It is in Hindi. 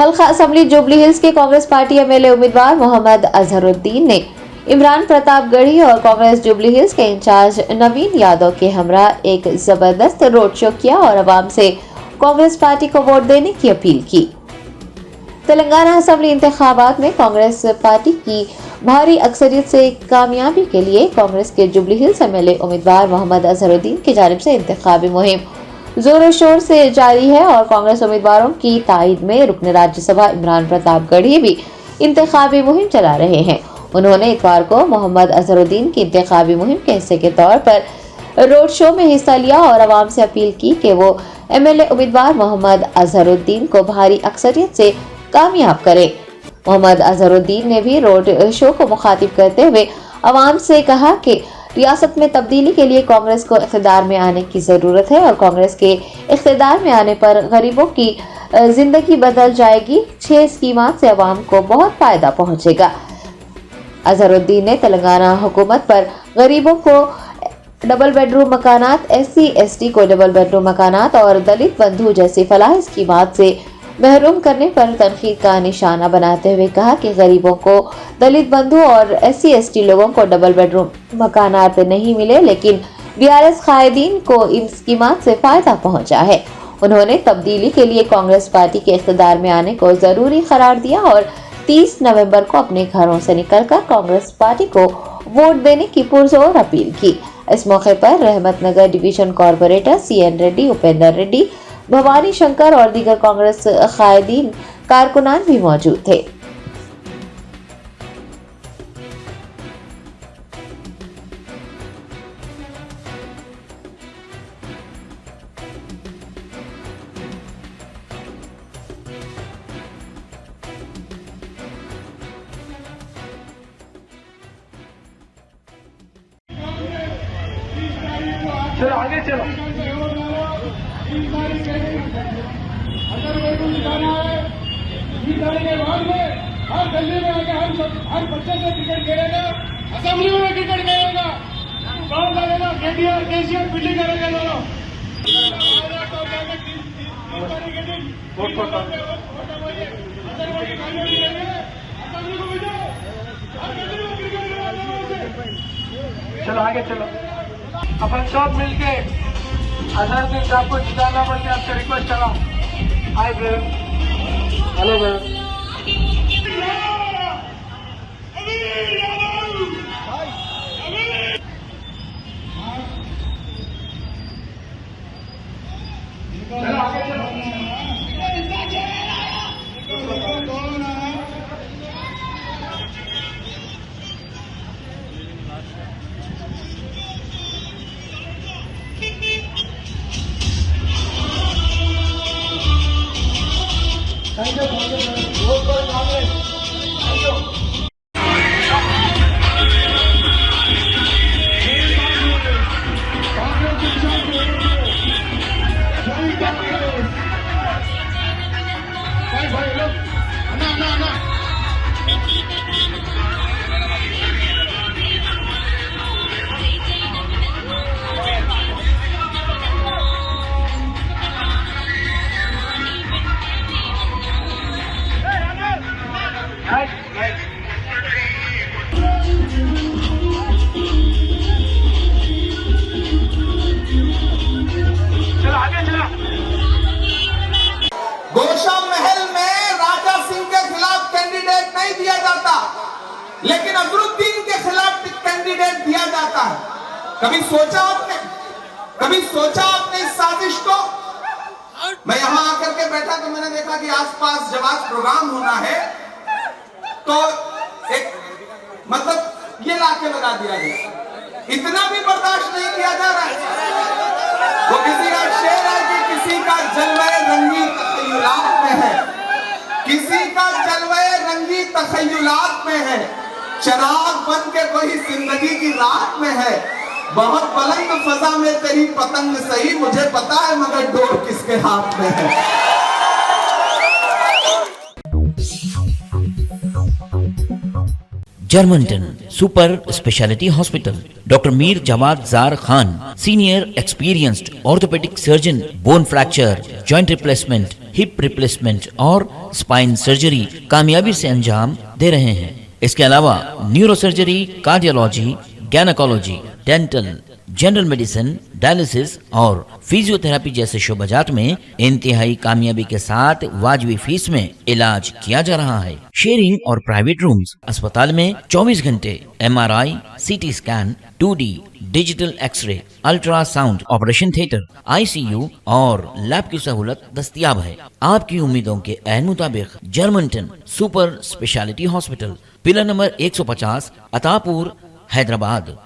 हल्का असम्बली जुबली हिल्स के कांग्रेस पार्टी एमएलए उम्मीदवार मोहम्मद अजहरुद्दीन ने इमरान प्रतापगढ़ी और कांग्रेस जुबली हिल्स के इंचार्ज नवीन यादव के हमरा एक जबरदस्त रोड शो किया और आवाम से कांग्रेस पार्टी को वोट देने की अपील की। तेलंगाना असम्बली इंतखाबात में कांग्रेस पार्टी की भारी अक्सरियत से कामयाबी के लिए कांग्रेस के जुबली हिल्स एमएलए उम्मीदवार मोहम्मद अजहरुद्दीन की जानिब से इंतखाबी मुहिम जोरों शोर से जारी है और कांग्रेस उम्मीदवारों की तायद में रुकन राज्यसभा इमरान प्रतापगढ़ी भी इंतखाबी मुहिम चला रहे हैं। उन्होंने इतवार को मोहम्मद अजहरुद्दीन की इंतखाबी मुहिम के हिस्से के तौर पर रोड शो में हिस्सा लिया और आवाम से अपील की कि वो एमएलए उम्मीदवार मोहम्मद अजहरुद्दीन को भारी अक्सरियत से कामयाब करे। मोहम्मद अजहरुद्दीन ने भी रोड शो को मुखातिब करते हुए आवाम से कहा कि रियासत में तब्दीली के लिए कांग्रेस को इख्तिदार में आने की जरूरत है और कांग्रेस के इख्तिदार में आने पर गरीबों की जिंदगी बदल जाएगी। 6 स्कीमात से आवाम को बहुत फायदा पहुंचेगा। अजहरुद्दीन ने तेलंगाना हुकूमत पर गरीबों को डबल बेडरूम मकानात, SC ST को डबल बेडरूम मकानात और दलित बंधु जैसी फलाह स्कीमात से महरूम करने पर तनकीद का निशाना बनाते हुए कहा कि गरीबों को दलित बंधु और SC ST लोगों को डबल बेडरूम मकानात नहीं मिले, लेकिन DRS कायदीन को इन स्कीमात से फायदा पहुंचा है। उन्होंने तब्दीली के लिए कांग्रेस पार्टी के इख्तिदार में आने को जरूरी करार दिया और 30 नवंबर को अपने घरों से निकलकर कांग्रेस पार्टी को वोट देने की पुरजोर अपील की। इस मौके पर Rahmat Nagar division corporator CN Reddy, Upendra Reddy, Bhavani Shankar और दीगर कांग्रेस कायदीन कारकुनान भी मौजूद थे। चलो आगे चलो। हर गली में आके हर बच्चे से क्रिकेट खेलेगा, असेंबली में क्रिकेट खेलेगा, कौन करेगा? KCR पीटी करेंगे दोनों। चलो आगे चलो। अपन सब मिलके अजहरुद्दीन साहब को जिताना बोल के आपसे रिक्वेस्ट कर रहा हूँ। Hi brother, hello brother. चलो आगे चलो। थैंक यू बहुत बहुत कांग्रेस। Thank you. भाई लोग अन्ना चलो आगे चलो। गोशा महल में राजा सिंह के खिलाफ कैंडिडेट नहीं दिया जाता, लेकिन अजहरुद्दीन के खिलाफ कैंडिडेट दिया जाता है। कभी सोचा आपने इस साजिश को? मैं यहां आकर के बैठा तो मैंने देखा कि आसपास जब आज प्रोग्राम होना है तो एक मतलब ये लाके लगा दिया गया। इतना भी बर्दाश्त नहीं किया जा रहा है। वो किसी का शेर है कि किसी का जलवे रंगी तखय्युलात में है, किसी का जलवे रंगी तखय्युलात में है, चराग बन के कोई जिंदगी की रात में है। बहुत बुलंद फजा में तेरी पतंग सही, मुझे पता है मगर डोर किसके हाथ में है। Germanten super speciality hospital, doctor Mir Jawad Zar Khan, senior experienced orthopaedic surgeon, bone fracture, joint replacement, hip replacement और स्पाइन सर्जरी कामयाबी से अंजाम दे रहे हैं। इसके अलावा neuro surgery, cardiology, gynaecology, dental, general medicine, dialysis और फिजियोथेरेपी जैसे शोबाजात में इंतहाई कामयाबी के साथ वाजबी फीस में इलाज किया जा रहा है। शेयरिंग और प्राइवेट रूम्स, अस्पताल में 24 घंटे MRI, CT scan, 2D digital X ray, ultrasound, operation theatre, ICU और लैब की सहूलत दस्तयाब है। आपकी उम्मीदों के ऐन मुताबिक Germanten super speciality hospital, pillar number 150, Attapur, Hyderabad